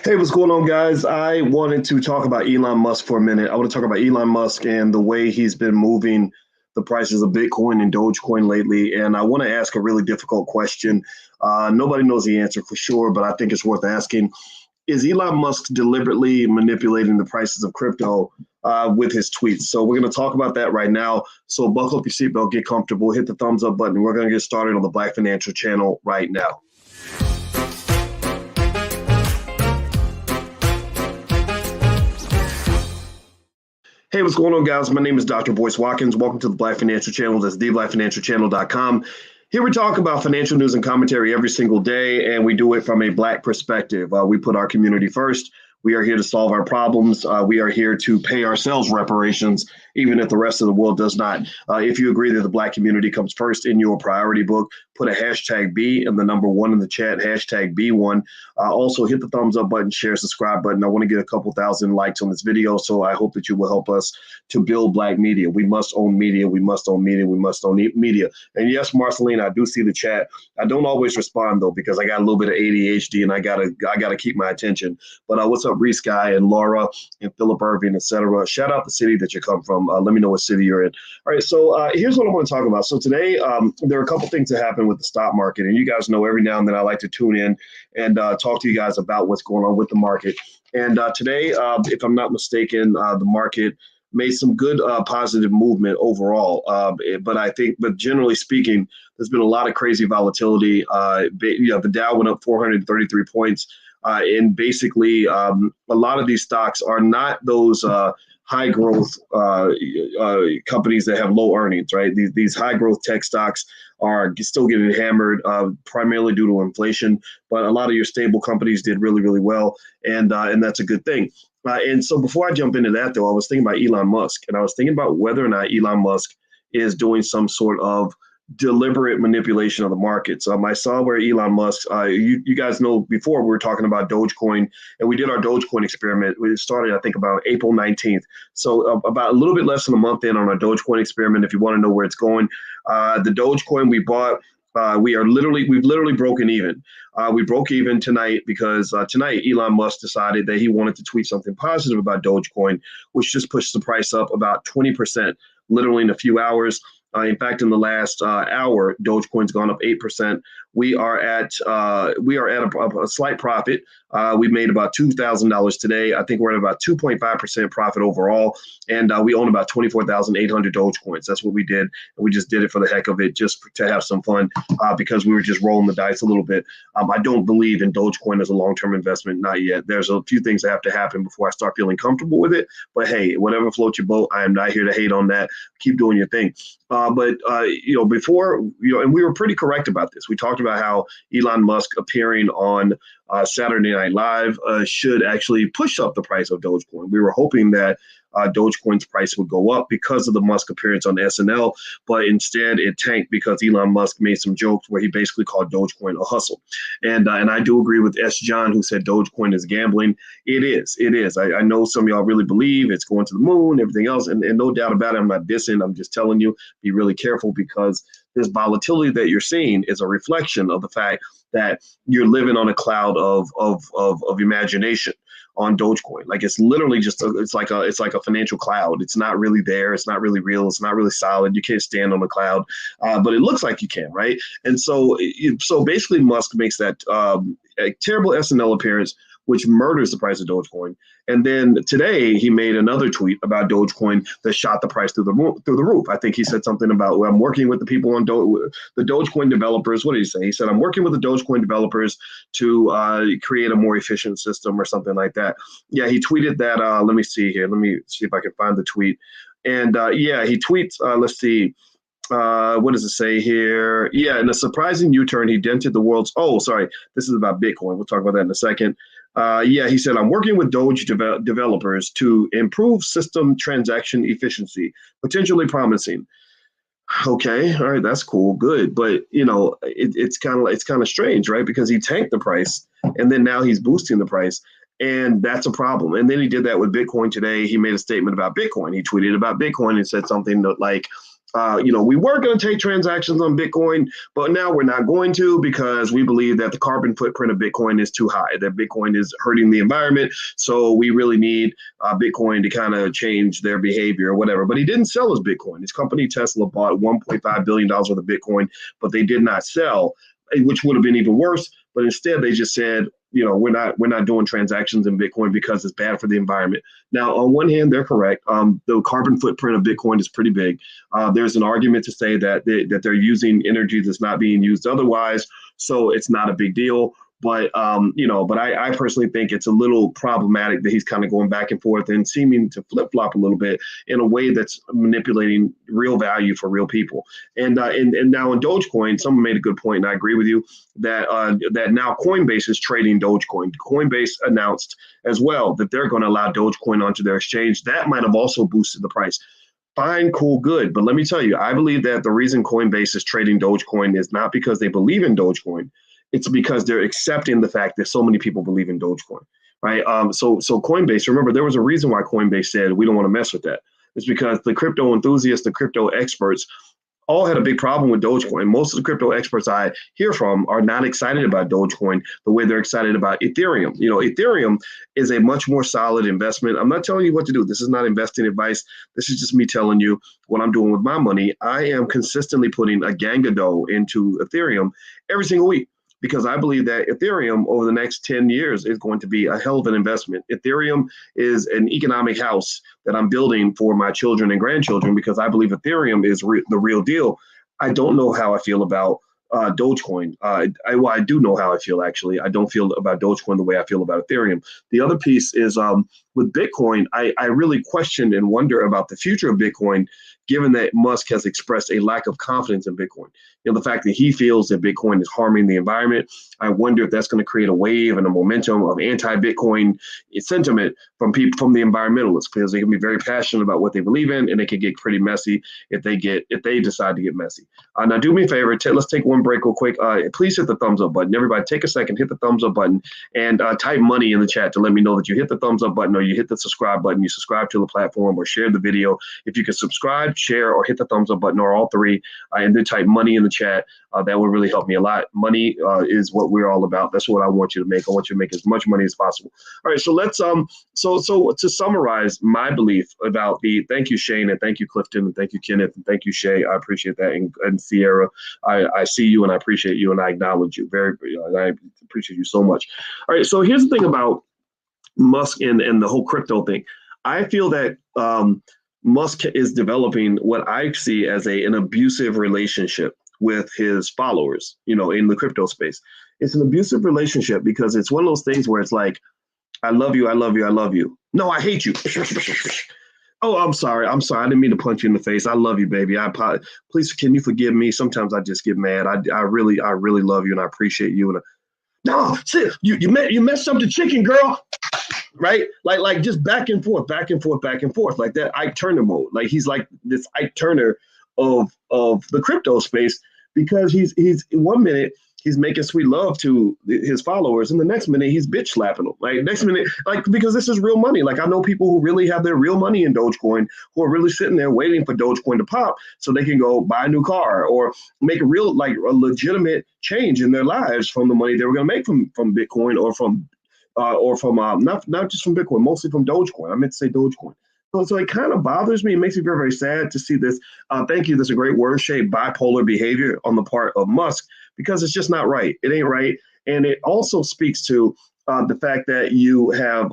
Hey, what's going on, guys? I wanted to talk about Elon Musk for a minute. I want to talk about Elon Musk and the way he's been moving the prices of Bitcoin and Dogecoin lately. And I want to ask a really difficult question. Nobody knows the answer for sure, but I think it's worth asking. Is Elon Musk deliberately manipulating the prices of crypto with his tweets? So we're going to talk about that right now. So buckle up your seatbelt, get comfortable, hit the thumbs up button. We're going to get started on the Black Financial Channel right now. Hey, what's going on, guys? My name is Dr. Boyce Watkins. Welcome to the Black Financial Channel. That's theblackfinancialchannel.com. Here we talk about financial news and commentary every single day, and we do it from a Black perspective. We put our community first. We are here to solve our problems. We are here to pay ourselves reparations, even if the rest of the world does not. If you agree that the Black community comes first in your priority book, put a hashtag B and the number 1 in the chat, hashtag B1. Also, hit the thumbs up button, share, subscribe button. I want to get a couple thousand likes on this video, so I hope that you will help us to build Black media. We must own media. We must own media. We must own media. And yes, Marceline, I do see the chat. I don't always respond, though, because I got a little bit of ADHD and I gotta keep my attention. But what's up, Reese Guy and Laura and Philip Irving, etc. Shout out the city that you come from. Let me know what city you're in. All right, so here's what I want to talk about. So today, there are a couple things that happen with the stock market, and you guys know every now and then I like to tune in and talk to you guys about what's going on with the market. And today, if I'm not mistaken, the market made some good positive movement overall. But generally speaking, there's been a lot of crazy volatility. The Dow went up 433 points. And basically, a lot of these stocks are not those high growth companies that have low earnings, right? These high growth tech stocks are still getting hammered primarily due to inflation. But a lot of your stable companies did really, really well. And that's a good thing. And so before I jump into that, though, I was thinking about Elon Musk, and I was thinking about whether or not Elon Musk is doing some sort of deliberate manipulation of the markets. I saw where Elon Musk, you guys know before we were talking about Dogecoin, and we did our Dogecoin experiment. We started, I think, about April 19th. So about a little bit less than a month in on our Dogecoin experiment, if you want to know where it's going. The Dogecoin we bought, we've literally broken even. We broke even tonight because tonight Elon Musk decided that he wanted to tweet something positive about Dogecoin, which just pushed the price up about 20%, literally in a few hours. In fact, in the last hour, Dogecoin's gone up 8%. We are at a slight profit. We made about $2,000 today. I think we're at about 2.5% profit overall, and we own about 24,800 Dogecoins. That's what we did, and we just did it for the heck of it, just to have some fun, because we were just rolling the dice a little bit. I don't believe in Dogecoin as a long-term investment, not yet. There's a few things that have to happen before I start feeling comfortable with it. But hey, whatever floats your boat, I am not here to hate on that. Keep doing your thing. Before, and we were pretty correct about this. We talked about how Elon Musk appearing on Saturday Night Live should actually push up the price of Dogecoin. We were hoping that Dogecoin's price would go up because of the Musk appearance on SNL, but instead it tanked because Elon Musk made some jokes where he basically called Dogecoin a hustle. And I do agree with S. John, who said Dogecoin is gambling. It is. I know some of y'all really believe it's going to the moon, everything else, and no doubt about it. I'm not dissing. I'm just telling you, be really careful, because this volatility that you're seeing is a reflection of the fact that you're living on a cloud of imagination on Dogecoin. Like, it's literally just it's like a financial cloud. It's not really there. It's not really real. It's not really solid. You can't stand on the cloud, but it looks like you can, right? And so basically, Musk makes that a terrible SNL appearance, which murders the price of Dogecoin. And then today he made another tweet about Dogecoin that shot the price through the roof. I think he said something about, well, I'm working with the people on the Dogecoin developers. What did he say? He said, I'm working with the Dogecoin developers to create a more efficient system or something like that. Yeah, he tweeted that. Let me see here. Let me see if I can find the tweet. And he tweets, let's see. What does it say here? Yeah, in a surprising U-turn, he dented the world's. Oh, sorry. This is about Bitcoin. We'll talk about that in a second. He said, I'm working with Doge developers to improve system transaction efficiency, potentially promising. Okay, all right, that's cool, good, but it's kind of strange, right? Because he tanked the price, and then now he's boosting the price, and that's a problem. And then he did that with Bitcoin today. He made a statement about Bitcoin. He tweeted about Bitcoin and said something like, We were going to take transactions on Bitcoin, but now we're not going to because we believe that the carbon footprint of Bitcoin is too high, that Bitcoin is hurting the environment. So we really need Bitcoin to kind of change their behavior or whatever. But he didn't sell his Bitcoin. His company, Tesla, bought $1.5 billion worth of Bitcoin, but they did not sell, which would have been even worse. But instead, they just said, we're not doing transactions in Bitcoin because it's bad for the environment. Now, on one hand, they're correct. The carbon footprint of Bitcoin is pretty big. There's an argument to say that they're using energy that's not being used otherwise, so it's not a big deal. But I personally think it's a little problematic that he's kind of going back and forth and seeming to flip flop a little bit in a way that's manipulating real value for real people. And now in Dogecoin, someone made a good point, and I agree with you that now Coinbase is trading Dogecoin. Coinbase announced as well that they're going to allow Dogecoin onto their exchange. That might have also boosted the price. Fine, cool, good. But let me tell you, I believe that the reason Coinbase is trading Dogecoin is not because they believe in Dogecoin. It's because they're accepting the fact that so many people believe in Dogecoin, right? So Coinbase, remember, there was a reason why Coinbase said we don't want to mess with that. It's because the crypto enthusiasts, the crypto experts, all had a big problem with Dogecoin. Most of the crypto experts I hear from are not excited about Dogecoin the way they're excited about Ethereum. Ethereum is a much more solid investment. I'm not telling you what to do. This is not investing advice. This is just me telling you what I'm doing with my money. I am consistently putting a gang of dough into Ethereum every single week, because I believe that Ethereum over the next 10 years is going to be a hell of an investment. Ethereum is an economic house that I'm building for my children and grandchildren because I believe Ethereum is the real deal. I don't know how I feel about Dogecoin. I do know how I feel, actually. I don't feel about Dogecoin the way I feel about Ethereum. The other piece is with Bitcoin, I really question and wonder about the future of Bitcoin, given that Musk has expressed a lack of confidence in Bitcoin. The fact that he feels that Bitcoin is harming the environment. I wonder if that's going to create a wave and a momentum of anti-Bitcoin sentiment from people, from the environmentalists, because they can be very passionate about what they believe in, and it can get pretty messy if they decide to get messy. Now, do me a favor. Let's take one break real quick. Please hit the thumbs up button. Everybody, take a second, hit the thumbs up button, and type money in the chat to let me know that you hit the thumbs up button or you hit the subscribe button. You subscribe to the platform or share the video. If you can subscribe, share, or hit the thumbs up button, or all three, and then type money in the chat. That would really help me a lot. Money is what we're all about. That's what I want you to make. I want you to make as much money as possible. All right, so let's so to summarize my belief about thank you, Shane, and thank you, Clifton, and thank you, Kenneth, and thank you, Shay. I appreciate that, and Sierra. I see you, and I appreciate you, and I acknowledge you. I appreciate you so much. All right, so here's the thing about Musk and the whole crypto thing. I feel that Musk is developing what I see as an abusive relationship with his followers, in the crypto space. It's an abusive relationship because it's one of those things where it's like, I love you, I love you, I love you. No, I hate you. Oh, I'm sorry. I didn't mean to punch you in the face. I love you, baby. Please, can you forgive me? Sometimes I just get mad. I really love you and I appreciate you. And no, see, you messed up the chicken, girl. Right? Like just back and forth, like that Ike Turner mode. Like he's like this Ike Turner of the crypto space, because he's 1 minute he's making sweet love to his followers, and the next minute he's bitch slapping them. Like next minute, because this is real money. Like I know people who really have their real money in Dogecoin who are really sitting there waiting for Dogecoin to pop so they can go buy a new car or make a legitimate change in their lives from the money they were going to make from Bitcoin or from not just from Bitcoin, mostly from Dogecoin. I meant to say Dogecoin. So it kind of bothers me. It makes me very, very sad to see this. Thank you. That's a great word, Shay. Bipolar behavior on the part of Musk, because it's just not right. It ain't right. And it also speaks to the fact that you have,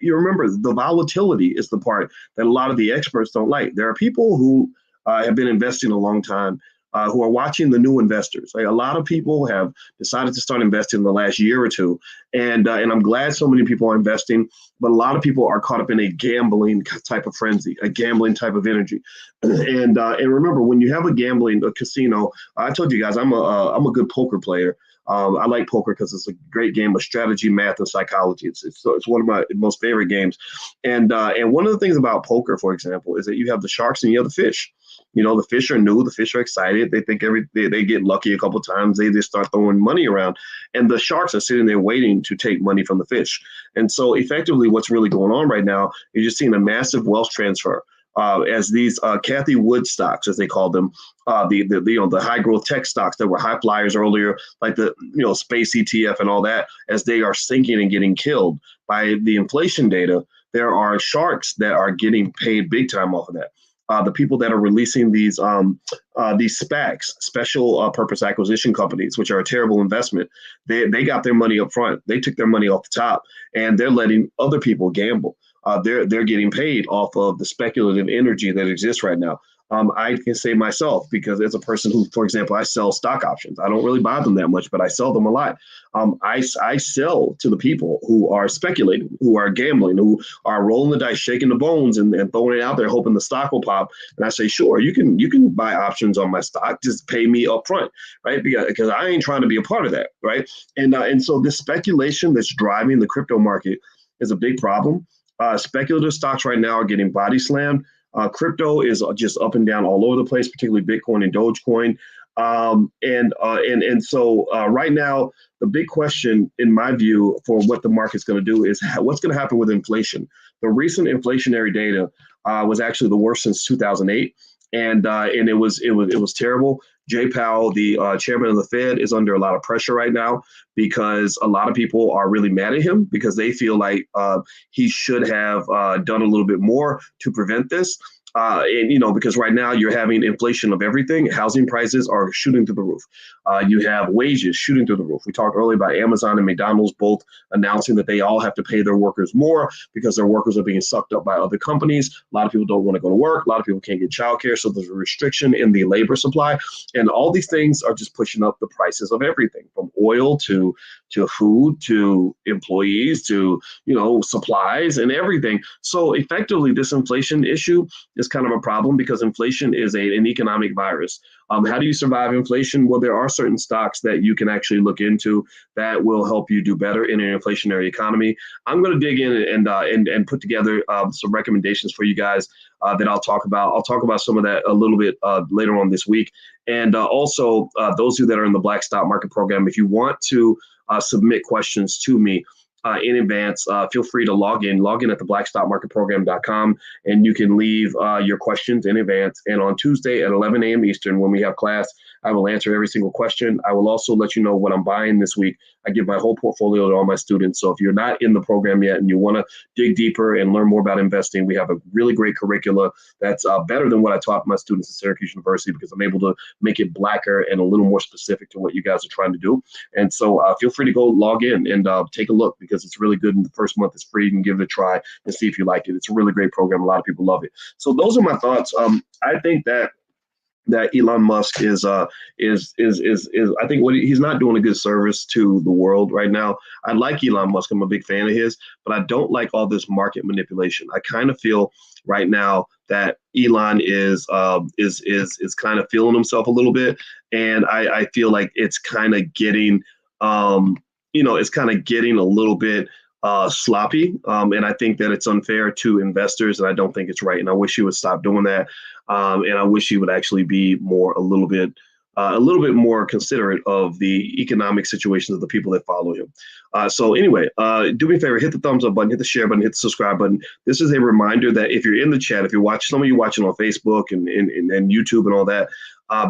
you remember, the volatility is the part that a lot of the experts don't like. There are people who have been investing a long time, who are watching the new investors. Like a lot of people have decided to start investing in the last year or two. And I'm glad so many people are investing, but a lot of people are caught up in a gambling type of frenzy, a gambling type of energy. And remember, when you have a casino, I told you guys, I'm a good poker player. I like poker because it's a great game of strategy, math, and psychology. It's one of my most favorite games. And one of the things about poker, for example, is that you have the sharks and you have the fish. The fish are new, the fish are excited. They think they get lucky a couple of times. They just start throwing money around. And the sharks are sitting there waiting to take money from the fish. And so effectively what's really going on right now is you're seeing a massive wealth transfer as these Kathy Wood stocks, as they call them, the high growth tech stocks that were high flyers earlier, like the space ETF and all that, as they are sinking and getting killed by the inflation data. There are sharks that are getting paid big time off of that. The people that are releasing these SPACs, special purpose acquisition companies, which are a terrible investment, they got their money up front. They took their money off the top, and they're letting other people gamble. They're getting paid off of the speculative energy that exists right now. I can say myself, because as a person who, for example, I sell stock options. I don't really buy them that much, but I sell them a lot. I sell to the people who are speculating, who are gambling, who are rolling the dice, shaking the bones, and throwing it out there, hoping the stock will pop. And I say, sure, you can buy options on my stock, just pay me up front, right? Because I ain't trying to be a part of that, right? And so this speculation that's driving the crypto market is a big problem. Speculative stocks right now are getting body slammed. Crypto is just up and down all over the place, particularly Bitcoin and Dogecoin. So right now, the big question, in my view, for what the market's going to do is what's going to happen with inflation. The recent inflationary data was actually the worst since 2008, and it was terrible. Jay Powell, the chairman of the Fed, is under a lot of pressure right now because a lot of people are really mad at him because they feel like he should have done a little bit more to prevent this. Because right now you're having inflation of everything. Housing prices are shooting through the roof. You have wages shooting through the roof. We talked earlier about Amazon and McDonald's both announcing that they all have to pay their workers more because their workers are being sucked up by other companies. A lot of people don't want to go to work. A lot of people can't get childcare. So there's a restriction in the labor supply. And all these things are just pushing up the prices of everything, from oil to food to employees to supplies and everything. So effectively, this inflation issue is kind of a problem because inflation is an economic virus. How do you survive inflation? Well, there are certain stocks that you can actually look into that will help you do better in an inflationary economy. I'm going to dig in and put together some recommendations for you guys that I'll talk about. I'll talk about some of that a little bit later on this week. And also, those of you that are in the Black Stock Market Program, if you want to submit questions to me in advance, feel free to log in at the blackstockmarketprogram.com, and you can leave your questions in advance. And on Tuesday at 11 a.m. Eastern, when we have class, I will answer every single question. I will also let you know what I'm buying this week. I give my whole portfolio to all my students. So if you're not in the program yet and you want to dig deeper and learn more about investing, we have a really great curricula that's better than what I taught my students at Syracuse University, because I'm able to make it blacker and a little more specific to what you guys are trying to do. And so feel free to go log in and take a look, because it's really good. And the first month is free. You can give it a try and see if you like it. It's a really great program. A lot of people love it. So those are my thoughts. I think that Elon Musk is I think he's not doing a good service to the world right now. I like Elon Musk. I'm a big fan of his, but I don't like all this market manipulation. I kind of feel right now that Elon is kind of feeling himself a little bit, and I feel like it's kind of getting it's kind of getting a little bit sloppy, and I think that it's unfair to investors, and I don't think it's right. And I wish he would stop doing that. And I wish he would actually be a little bit more considerate of the economic situations of the people that follow him. So anyway, do me a favor, hit the thumbs up button, hit the share button, hit the subscribe button. This is a reminder that if you're in the chat, if you're watching, some of you watching on Facebook and YouTube and all that,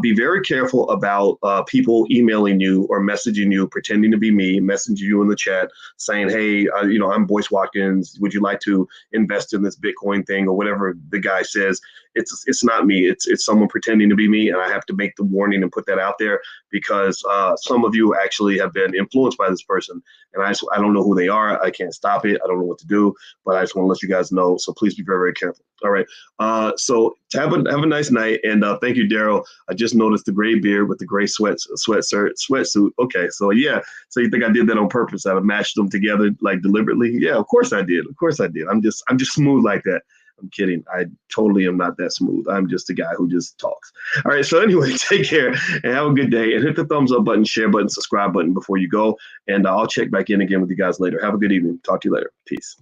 be very careful about people emailing you or messaging you, pretending to be me, messaging you in the chat saying, hey, I'm Boyce Watkins. Would you like to invest in this Bitcoin thing, or whatever the guy says? It's not me. It's someone pretending to be me. And I have to make the warning and put that out there, because some of you actually have been influenced by this person. And I don't know who they are. I can't stop it. I don't know what to do, but I just want to let you guys know. So please be very, very careful. All right. So have a nice night. And thank you, Daryl. I just noticed the gray beard with the gray sweatsuit. Okay. So yeah. So you think I did that on purpose? I matched them together like deliberately? Yeah, of course I did. I'm just smooth like that. I'm kidding. I totally am not that smooth. I'm just a guy who just talks. All right. So anyway, take care and have a good day, and hit the thumbs up button, share button, subscribe button before you go. And I'll check back in again with you guys later. Have a good evening. Talk to you later. Peace.